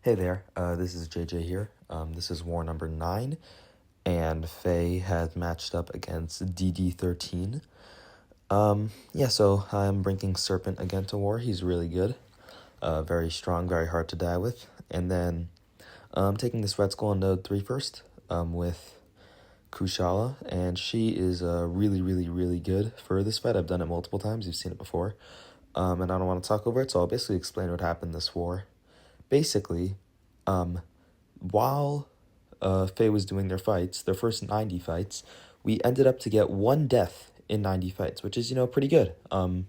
Hey there, this is JJ here. This is war number 9, and FAE has matched up against Diddy13. So I'm bringing Serpent again to war. He's really good, very strong, very hard to die with. And then taking this Red Skull on node 3 first, with Kushala, and she is really good for this fight. I've done it multiple times, you've seen it before. And I don't want to talk over it, so I'll basically explain what happened this war. Basically, while FAE was doing their fights, their first 90 fights, we ended up to get 1 death in 90 fights, which is, pretty good. Maybe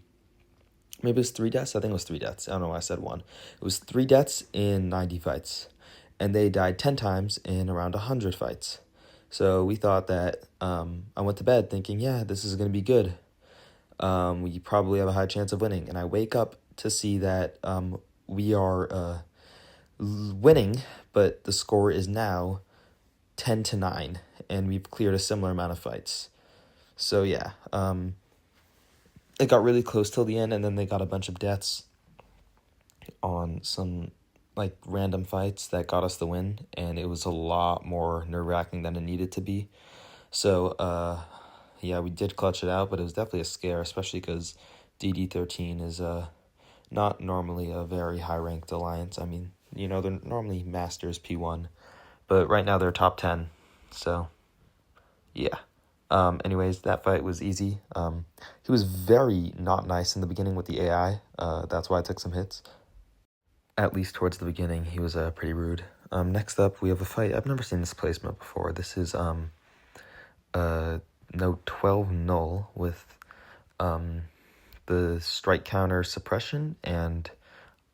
it was 3 deaths? I think it was 3 deaths. I don't know why I said 1. It was 3 deaths in 90 fights, and they died 10 times in around 100 fights. So we thought that, I went to bed thinking, yeah, this is going to be good. We probably have a high chance of winning, and I wake up to see that we are winning, but the score is now 10-9, and we've cleared a similar amount of fights. So yeah, it got really close till the end, and then they got a bunch of deaths on some random fights that got us the win, and it was a lot more nerve-wracking than it needed to be. So yeah, we did clutch it out, but it was definitely a scare, especially because Diddy13 is not normally a very high-ranked alliance. I mean, they're normally Masters P1, but right now they're top 10, so yeah. Anyways, that fight was easy. He was very not nice in the beginning with the AI, that's why I took some hits. At least towards the beginning, he was pretty rude. Next up, we have a fight. I've never seen this placement before. This is node 12 Knull with the strike counter suppression and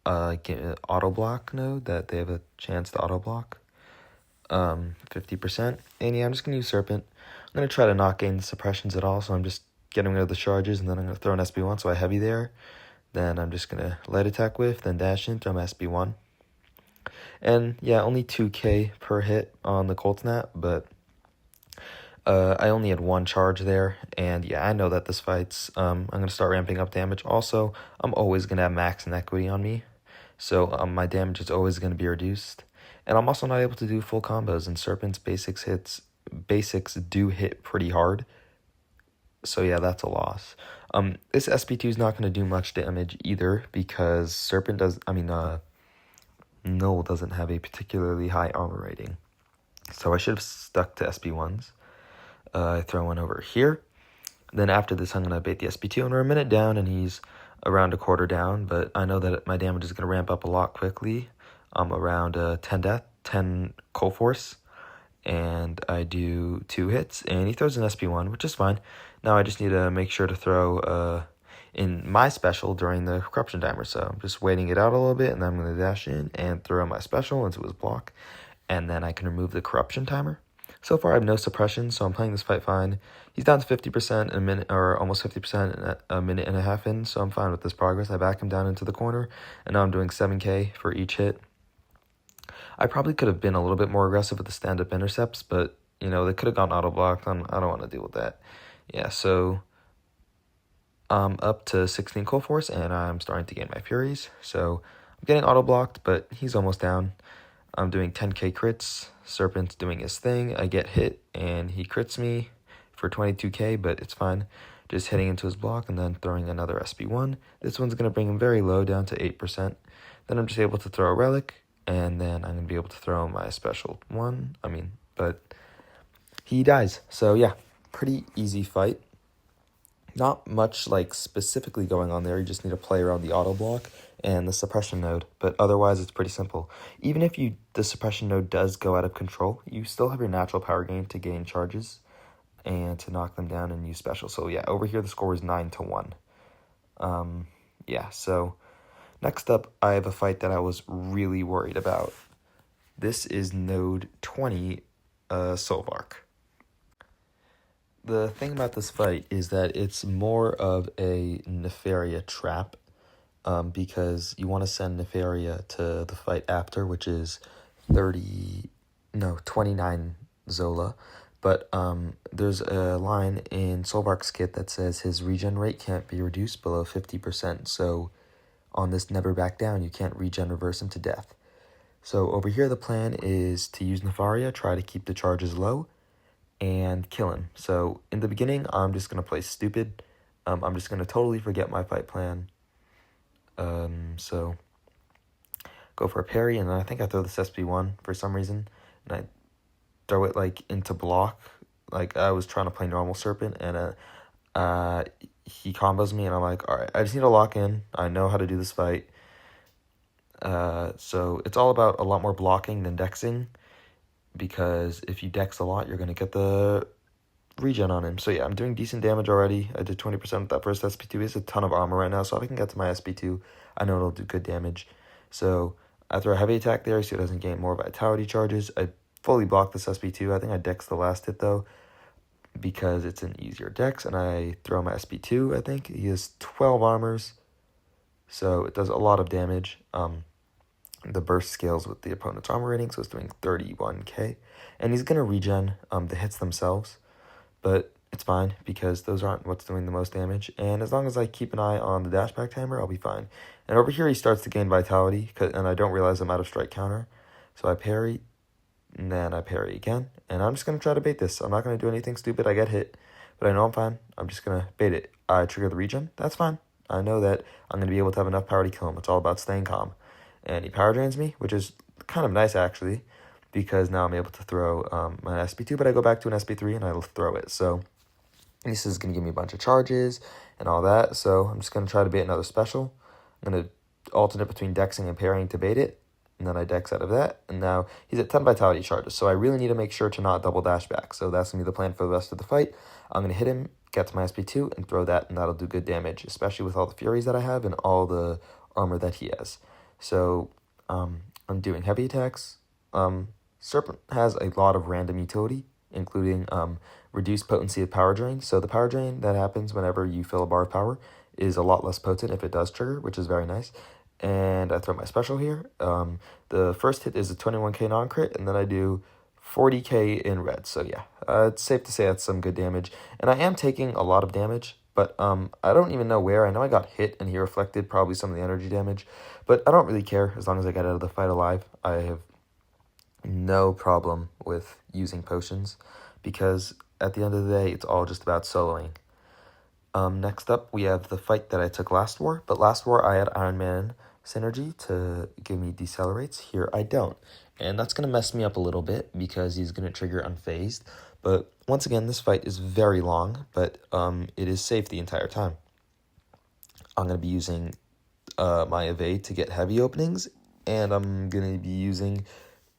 auto block node that they have a chance to auto block 50%. And yeah, I'm just gonna use Serpent. I'm gonna try to not gain the suppressions at all, so I'm just getting rid of the charges, and then I'm gonna throw an SB1, so I heavy there. Then I'm just gonna light attack whiff, then dash in, throw my SB1. And yeah, only 2k per hit on the Cold Snap, but I only had 1 charge there, and yeah, I know that this fight's, I'm going to start ramping up damage. Also, I'm always going to have max and equity on me, so my damage is always going to be reduced. And I'm also not able to do full combos, and Serpent's basics do hit pretty hard, so yeah, that's a loss. This SP2 is not going to do much damage either, because Serpent Knull doesn't have a particularly high armor rating, so I should have stuck to SP1s. I throw one over here. Then after this, I'm going to bait the SP2, and we're a minute down, and he's around a quarter down, but I know that my damage is going to ramp up a lot quickly. I'm around 10 cold force, and I do 2 hits, and he throws an SP1, which is fine. Now I just need to make sure to throw in my special during the corruption timer, so I'm just waiting it out a little bit, and then I'm going to dash in and throw my special into his block, and then I can remove the corruption timer. So far, I have no suppression, so I'm playing this fight fine. He's down to 50% in a minute, or almost 50% a minute and a half in, so I'm fine with this progress. I back him down into the corner, and now I'm doing 7k for each hit. I probably could have been a little bit more aggressive with the stand-up intercepts, but, they could have gone auto-blocked. I don't want to deal with that. Yeah, so I'm up to 16 cold force, and I'm starting to gain my furies. So I'm getting auto-blocked, but he's almost down. I'm doing 10k crits. Serpent's doing his thing. I get hit, and he crits me for 22k, but it's fine. Just hitting into his block, and then throwing another SB1. This one's going to bring him very low, down to 8%. Then I'm just able to throw a relic, and then I'm going to be able to throw my special one. But he dies. So yeah, pretty easy fight. Not much specifically going on there. You just need to play around the auto block and the suppression node, but otherwise it's pretty simple. Even if the suppression node does go out of control, you still have your natural power gain to gain charges and to knock them down and use special. So yeah, over here the score is 9-1. Yeah, so next up I have a fight that I was really worried about. This is node 20 Solvarch. The thing about this fight is that it's more of a Nefaria trap, because you want to send Nefaria to the fight after, which is 29 Zola, but there's a line in Solvarch's kit that says his regen rate can't be reduced below 50%, so on this Never Back Down, you can't regen reverse him to death. So over here, the plan is to use Nefaria, try to keep the charges low, and kill him. So in the beginning, I'm just going to play stupid. I'm just going to totally forget my fight plan. So go for a parry, and then I think I throw this SB1 for some reason, and I throw it like into block. Like I was trying to play normal Serpent, and he combos me, and I'm like, all right, I just need to lock in. I know how to do this fight. So it's all about a lot more blocking than dexing, because if you dex a lot, you're going to get the regen on him. So yeah, I'm doing decent damage already. I did 20% with that first SP2. He has a ton of armor right now, so if I can get to my SP2, I know it'll do good damage. So I throw a heavy attack there so it doesn't gain more vitality charges. I fully block this SP2. I think I dex the last hit though, because it's an easier dex, and I throw my SP2, I think. He has 12 armors, so it does a lot of damage. The burst scales with the opponent's armor rating, so it's doing 31k. And he's going to regen the hits themselves, but it's fine because those aren't what's doing the most damage. And as long as I keep an eye on the dashback timer, I'll be fine. And over here, he starts to gain vitality, and I don't realize I'm out of strike counter. So I parry, and then I parry again. And I'm just going to try to bait this. I'm not going to do anything stupid. I get hit, but I know I'm fine. I'm just going to bait it. I trigger the regen. That's fine. I know that I'm going to be able to have enough power to kill him. It's all about staying calm. And he power drains me, which is kind of nice, actually, because now I'm able to throw my SP2, but I go back to an SP3 and I throw it. So this is going to give me a bunch of charges and all that. So I'm just going to try to bait another special. I'm going to alternate between dexing and parrying to bait it. And then I dex out of that. And now he's at 10 vitality charges. So I really need to make sure to not double dash back. So that's going to be the plan for the rest of the fight. I'm going to hit him, get to my SP2, and throw that. And that'll do good damage, especially with all the furies that I have and all the armor that he has. So I'm doing heavy attacks. Serpent has a lot of random utility, including reduced potency of power drain. So the power drain that happens whenever you fill a bar of power is a lot less potent if it does trigger, which is very nice. And I throw my special here. The first hit is a 21k non-crit, and then I do 40k in red. So yeah, it's safe to say that's some good damage. And I am taking a lot of damage, but I don't even know where. I know I got hit, and he reflected probably some of the energy damage, but I don't really care as long as I get out of the fight alive. I have no problem with using potions, because at the end of the day, it's all just about soloing. Next up, we have the fight that I took last war, but last war I had Iron Man synergy to give me decelerates. Here I don't, and that's going to mess me up a little bit because he's going to trigger unfazed. But once again, this fight is very long, but it is safe the entire time. I'm going to be using my evade to get heavy openings, and I'm going to be using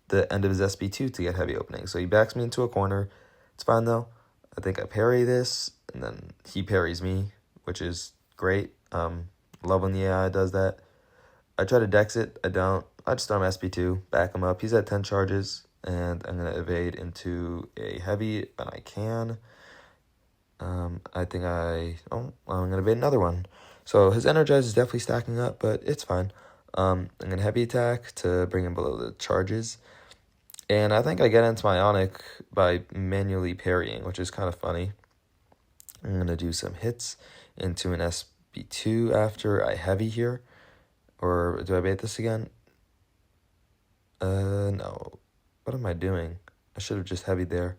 the end of his SB2 to get heavy openings. So he backs me into a corner. It's fine though. I think I parry this, and then he parries me, which is great. Love when the AI does that. I try to dex it. I don't. I just throw my SB2, back him up. He's at 10 charges, and I'm going to evade into a heavy when I can. I'm going to evade another one. So his energize is definitely stacking up, but it's fine. I'm going to heavy attack to bring him below the charges. And I think I get into my Ionic by manually parrying, which is kind of funny. I'm going to do some hits into an SB2 after I heavy here. Or do I bait this again? No. What am I doing? I should have just heavied there.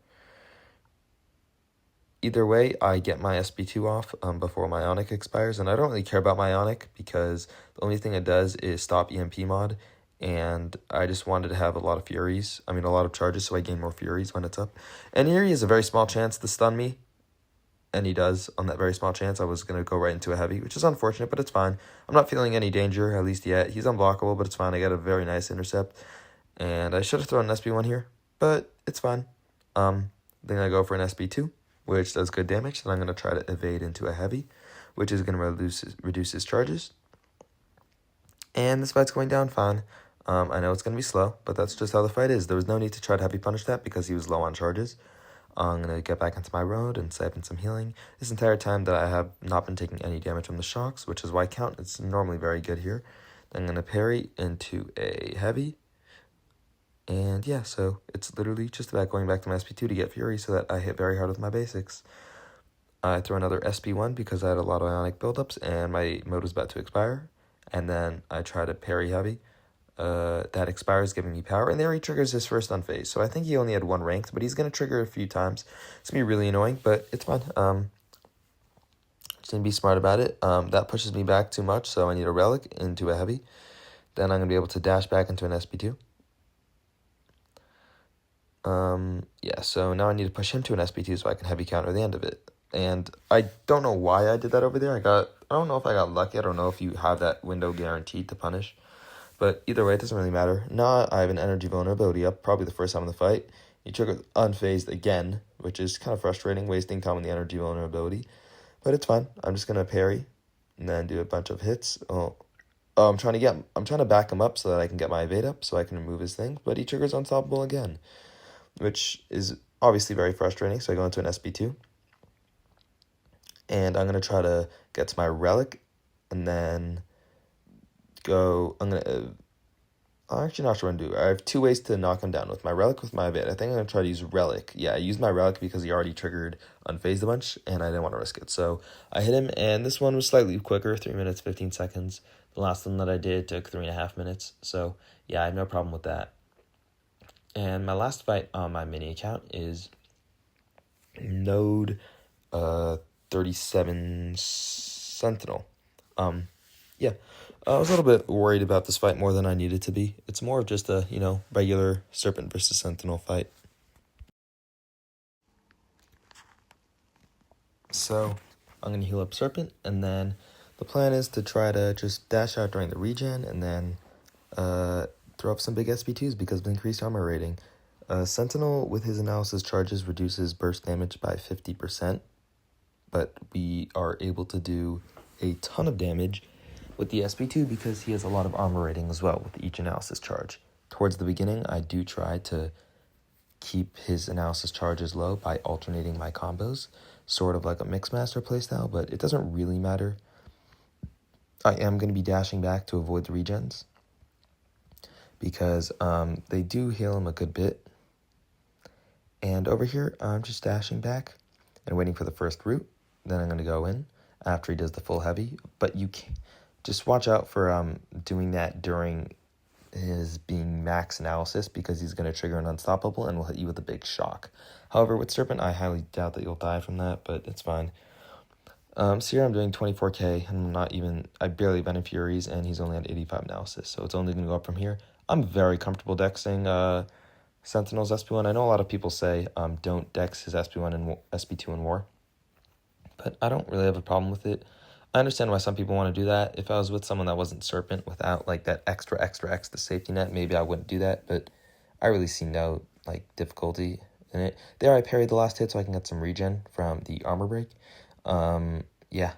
Either way, I get my SB2 off before my Ionic expires. And I don't really care about my Ionic because the only thing it does is stop EMP mod. And I just wanted to have a lot of furies. I mean, a lot of charges, so I gain more furies when it's up. And here he has a very small chance to stun me. And he does. On that very small chance, I was going to go right into a heavy, which is unfortunate, but it's fine. I'm not feeling any danger, at least yet. He's unblockable, but it's fine. I got a very nice intercept. And I should have thrown an SB1 here, but it's fine. Then I go for an SB2, which does good damage. Then I'm going to try to evade into a heavy, which is going to reduce his charges. And this fight's going down fine. I know it's going to be slow, but that's just how the fight is. There was no need to try to heavy punish that because he was low on charges. I'm going to get back into my road and siphon some healing. This entire time that I have not been taking any damage from the shocks, which is why count is normally very good here. Then I'm going to parry into a heavy. And yeah, so it's literally just about going back to my SP2 to get fury so that I hit very hard with my basics. I throw another SP1 because I had a lot of Ionic buildups and my mode was about to expire. And then I try to parry heavy. that expires, giving me power, and there he triggers his first unphase. So I think he only had one ranked, but he's going to trigger a few times. It's going to be really annoying, but it's fine. Just need to be smart about it. That pushes me back too much, so I need a relic into a heavy. Then I'm going to be able to dash back into an SP2. Yeah, so now I need to push him to an SP2 so I can heavy counter the end of it. And I don't know why I did that over there. I don't know if I got lucky. I don't know if you have that window guaranteed to punish. But either way, it doesn't really matter. Now I have an energy vulnerability up, probably the first time in the fight. He triggered unfazed again, which is kind of frustrating, wasting time on the energy vulnerability. But it's fine. I'm just going to parry and then do a bunch of hits. I'm trying to back him up so that I can get my evade up so I can remove his thing. But he triggers unstoppable again, which is obviously very frustrating. So I go into an SP2. And I'm going to try to get to my relic and then I'm actually not sure what I'm going to do. I have two ways to knock him down, with my relic, with my evade. I think I'm going to try to use relic. Yeah, I used my relic because he already triggered unfazed a bunch, and I didn't want to risk it. So I hit him, and this one was slightly quicker, 3 minutes, 15 seconds. The last one that I did took 3.5 minutes. So yeah, I have no problem with that. And my last fight on my mini account is Node 37 Sentinal. Yeah, I was a little bit worried about this fight more than I needed to be. It's more of just a, regular Serpent versus Sentinel fight. So I'm going to heal up Serpent, and then the plan is to try to just dash out during the regen, and then throw up some big SP2s because of increased armor rating. Sentinel, with his analysis charges, reduces burst damage by 50%, but we are able to do a ton of damage with the SP2 because he has a lot of armor rating as well with each analysis charge. Towards the beginning, I do try to keep his analysis charges low by alternating my combos, sort of like a Mixmaster playstyle, but it doesn't really matter. I am going to be dashing back to avoid the regens because they do heal him a good bit. And over here, I'm just dashing back and waiting for the first root. Then I'm going to go in after he does the full heavy, but you can't. Just watch out for doing that during his being max analysis because he's going to trigger an unstoppable and will hit you with a big shock. However, with Serpent, I highly doubt that you'll die from that, but it's fine. So here I'm doing 24k, and I barely have any Furies, and he's only at 85 analysis, so it's only going to go up from here. I'm very comfortable dexing Sentinel's SP1. I know a lot of people say don't dex his SP1 and SP2 in war, but I don't really have a problem with it. I understand why some people want to do that. If I was with someone that wasn't Serpent without like that extra the safety net, maybe I wouldn't do that, but I really see no difficulty in it. There I parried the last hit so I can get some regen from the armor break. Yeah,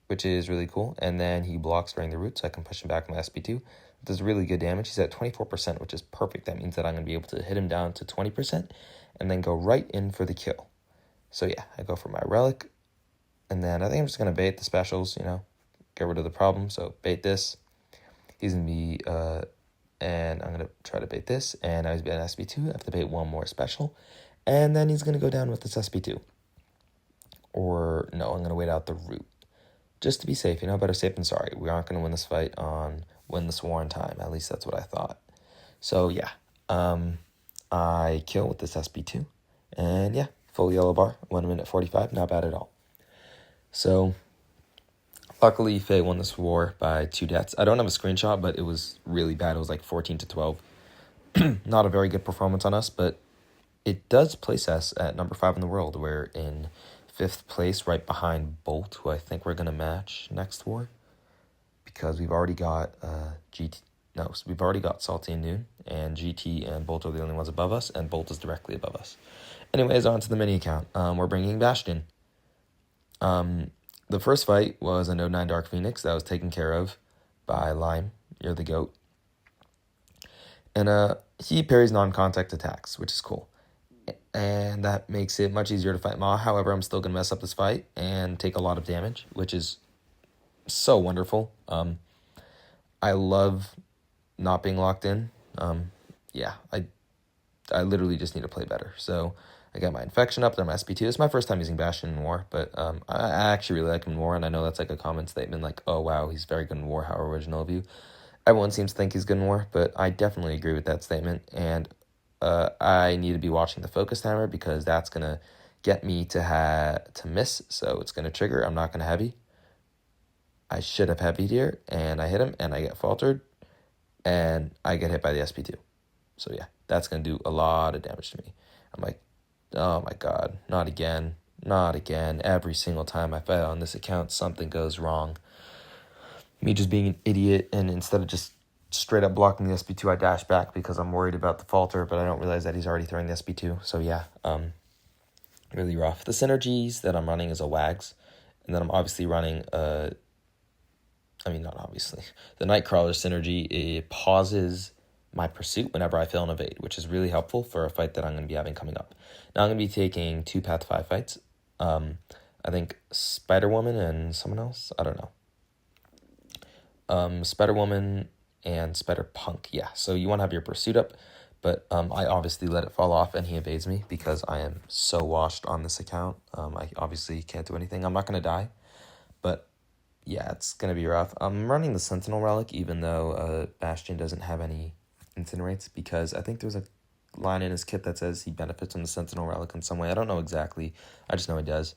which is really cool. And then he blocks during the root so I can push him back with my SP2. It does really good damage. He's at 24%, which is perfect. That means that I'm going to be able to hit him down to 20% and then go right in for the kill. So yeah, I go for my relic. And then I think I'm just going to bait the specials, get rid of the problem. So bait this. He's going to be, and I'm going to try to bait this. And now he's been an SP2. I have to bait one more special. And then he's going to go down with this SP2. Or no, I'm going to wait out the root. Just to be safe, better safe than sorry. We aren't going to win this fight win this war in time. At least that's what I thought. So yeah, I kill with this SP2. And yeah, full yellow bar, 1 minute 45, not bad at all. So, luckily, FAE won this war by 2 deaths. I don't have a screenshot, but it was really bad. It was like 14-12. Not a very good performance on us, but it does place us at number 5 in the world. We're in 5th place, right behind Bolt, who I think we're going to match next war. Because we've already got we've already got Salty and Noon, and GT and Bolt are the only ones above us, and Bolt is directly above us. Anyways, on to the mini account. We're bringing Bastion. The first fight was a Node 9 Dark Phoenix that was taken care of by Lime. You're the GOAT. And he parries non-contact attacks, which is cool. And that makes it much easier to fight Ma. However, I'm still going to mess up this fight and take a lot of damage, which is so wonderful. I love not being locked in. Yeah, I literally just need to play better. So I got my infection up, then my SP2. It's my first time using Bastion in war, but I actually really like him in war, and I know that's like a common statement, like, oh wow, he's very good in war, how original of you. everyone seems to think he's good in war, but I definitely agree with that statement. And I need to be watching the focus timer because that's going to get me to miss. So it's going to trigger. I'm not going to heavy. I should have heavied here, and I hit him, and I get faltered, and I get hit by the SP2. So yeah, that's going to do a lot of damage to me. I'm like, oh my god, not again, not again. Every single time I fight on this account, something goes wrong. Me just being an idiot, and instead of just straight up blocking the SP2, I dash back because I'm worried about the falter, but I don't realize that he's already throwing the SP2. So yeah, really rough. The synergies that I'm running is a Wags, and then I'm obviously running not obviously. The Nightcrawler synergy, it pauses my pursuit whenever I fail an evade, which is really helpful for a fight that I'm going to be having coming up. Now I'm going to be taking 2 Path 5 fights. I think Spider-Woman and someone else. I don't know. Spider-Woman and Spider-Punk. Yeah, so you want to have your pursuit up, but I obviously let it fall off and he evades me because I am so washed on this account. I obviously can't do anything. I'm not going to die, but yeah, it's going to be rough. I'm running the Sentinel relic, even though Bastion doesn't have any incinerates, because I think there's a line in his kit that says he benefits from the Sentinel relic in some way. I don't know exactly. I just know he does.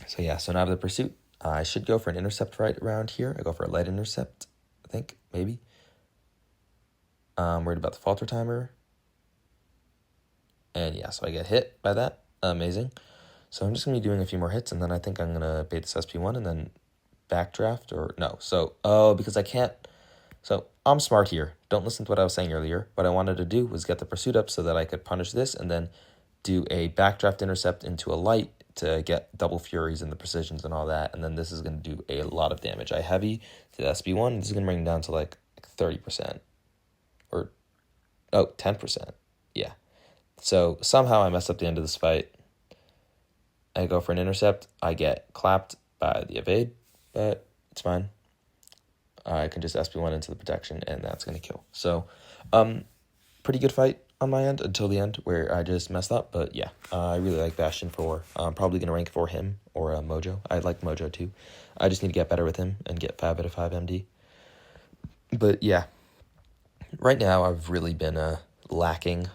So yeah, so now I have the pursuit. I should go for an intercept right around here. I go for a light intercept, I think, maybe. I'm worried about the falter timer. And yeah, so I get hit by that. Amazing. So I'm just going to be doing a few more hits, and then I think I'm going to bait this SP1 and then backdraft, or no. So, because I can't. So I'm smart here. Don't listen to what I was saying earlier. What I wanted to do was get the pursuit up so that I could punish this and then do a backdraft intercept into a light to get double furies and the precisions and all that. And then this is going to do a lot of damage. I heavy to the SP1. This is going to bring down to like 30%. Or, 10%. Yeah. So somehow I messed up the end of this fight. I go for an intercept. I get clapped by the evade, but it's fine. I can just SP1 into the protection, and that's going to kill. So, pretty good fight on my end until the end, where I just messed up. But yeah, I really like Bastion for war. I'm probably going to rank for him or Mojo. I like Mojo too. I just need to get better with him and get 5 out of 5 MD. But yeah, right now I've really been lacking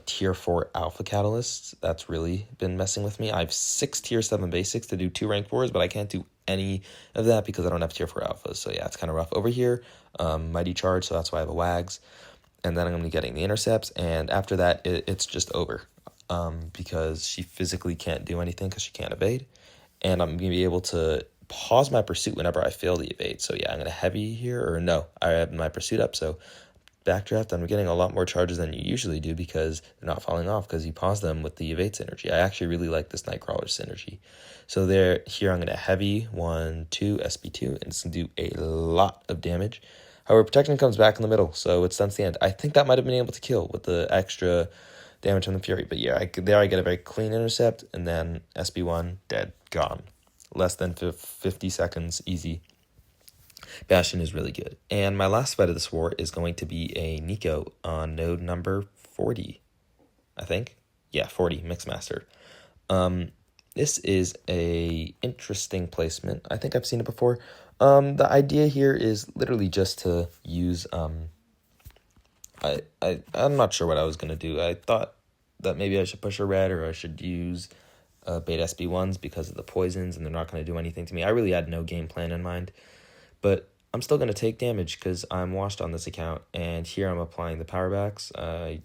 tier 4 alpha catalysts. That's really been messing with me. I have 6 tier 7 basics to do 2 rank 4s, but I can't do any of that because I don't have tier 4 alphas. So yeah, it's kind of rough. Over here, Mighty Charge, so that's why I have a Wags. And then I'm going to be getting the intercepts, and after that, it's just over. Because she physically can't do anything because she can't evade. And I'm going to be able to pause my pursuit whenever I fail the evade. So yeah, I'm going to heavy here, or no, I have my pursuit up, so backdraft, I'm getting a lot more charges than you usually do because they're not falling off because you pause them with the evade synergy. I actually really like this Nightcrawler synergy. So here I'm going to heavy 1, 2, SP2, and it's going to do a lot of damage. However, protection comes back in the middle, so it stunts the end. I think that might have been able to kill with the extra damage from the Fury. But yeah, there I get a very clean intercept, and then SP1, dead, gone. Less than 50 seconds, easy. Bastion is really good. And my last fight of this war is going to be a Nico on node number 40, I think. Yeah, 40, Mixmaster. This is a interesting placement. I think I've seen it before. The idea here is literally just to use, I'm not sure what I was going to do. I thought that maybe I should push a red, or I should use bait SB1s because of the poisons, and they're not going to do anything to me. I really had no game plan in mind. But I'm still going to take damage because I'm washed on this account. And here I'm applying the power backs. I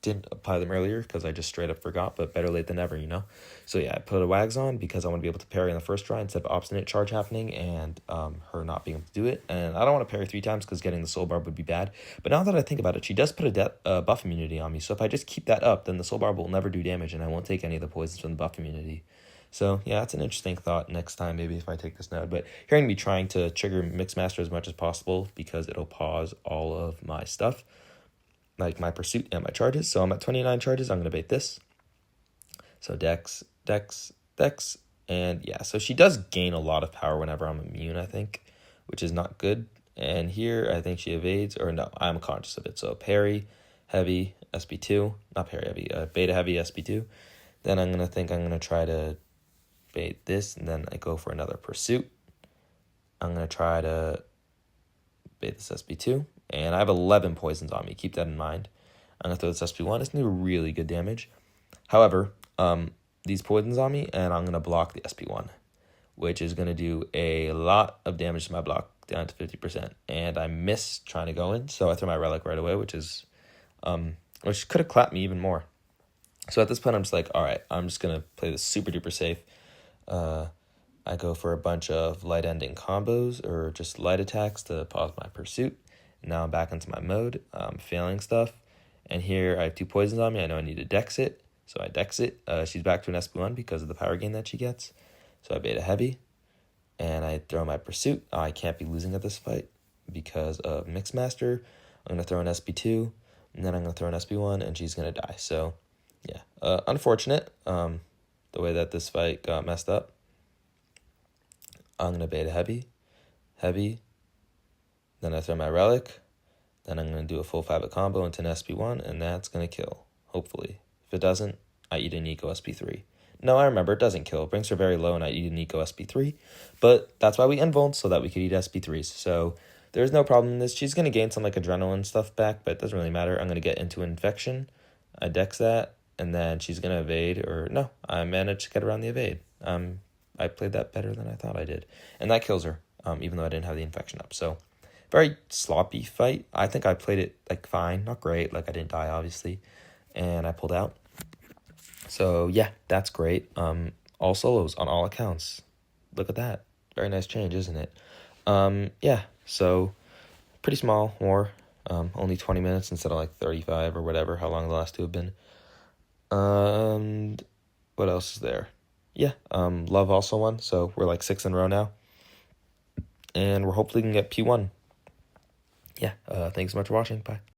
didn't apply them earlier because I just straight up forgot, but better late than never, you know? So yeah, I put a Wags on because I want to be able to parry in the first try instead of obstinate charge happening and her not being able to do it. And I don't want to parry 3 times because getting the soul barb would be bad. But now that I think about it, she does put a buff immunity on me. So if I just keep that up, then the soul barb will never do damage and I won't take any of the poisons from the buff immunity. So yeah, that's an interesting thought next time, maybe if I take this node. But here I'm going to be trying to trigger Mixmaster as much as possible because it'll pause all of my stuff, like my pursuit and my charges. So I'm at 29 charges. I'm going to bait this. So Dex, and yeah. So she does gain a lot of power whenever I'm immune, I think, which is not good. And here I think she evades, or no, I'm conscious of it. So parry, heavy, SP2, not parry, heavy, beta heavy, SP2. Then I'm going to try to bait this, and then I go for another pursuit. I'm going to try to bait this SP2, and I have 11 poisons on me. Keep that in mind. I'm going to throw this SP1. It's going to do really good damage. However, these poisons on me, and I'm going to block the SP1, which is going to do a lot of damage to my block, down to 50%. And I miss trying to go in, so I throw my relic right away, which could have clapped me even more. So at this point, I'm just like, all right, I'm just going to play this super duper safe. I go for a bunch of light ending combos or just light attacks to pause my pursuit. Now I'm back into my mode. I'm failing stuff. And here I have 2 poisons on me. I know I need to dex it. So I dex it. She's back to an SP1 because of the power gain that she gets. So I beta heavy. And I throw my pursuit. I can't be losing at this fight because of Mixmaster. I'm going to throw an SP2. And then I'm going to throw an SP1. And she's going to die. So yeah. Unfortunate. The way that this fight got messed up. I'm going to beta heavy. Then I throw my relic. Then I'm going to do a full 5 combo into an SP1, and that's going to kill, hopefully. If it doesn't, I eat a Nico SP3. No, I remember, it doesn't kill. It brings her very low, and I eat a Nico SP3. But that's why we invuln, so that we could eat SP3s. So there's no problem in this. She's going to gain some like adrenaline stuff back, but it doesn't really matter. I'm going to get into infection. I dex that, and then she's going to evade. Or no, I managed to get around the evade. I played that better than I thought I did. And that kills her, even though I didn't have the infection up. So very sloppy fight. I think I played it like fine, not great. Like I didn't die, obviously. And I pulled out. So yeah, that's great. All solos on all accounts. Look at that. Very nice change, isn't it? Yeah, so pretty small war. Only 20 minutes instead of like 35 or whatever, how long the last 2 have been. What else is there? Yeah, Love also won, so we're like 6 in a row now. And we're hopefully going to get P1. Yeah, thanks so much for watching. Bye.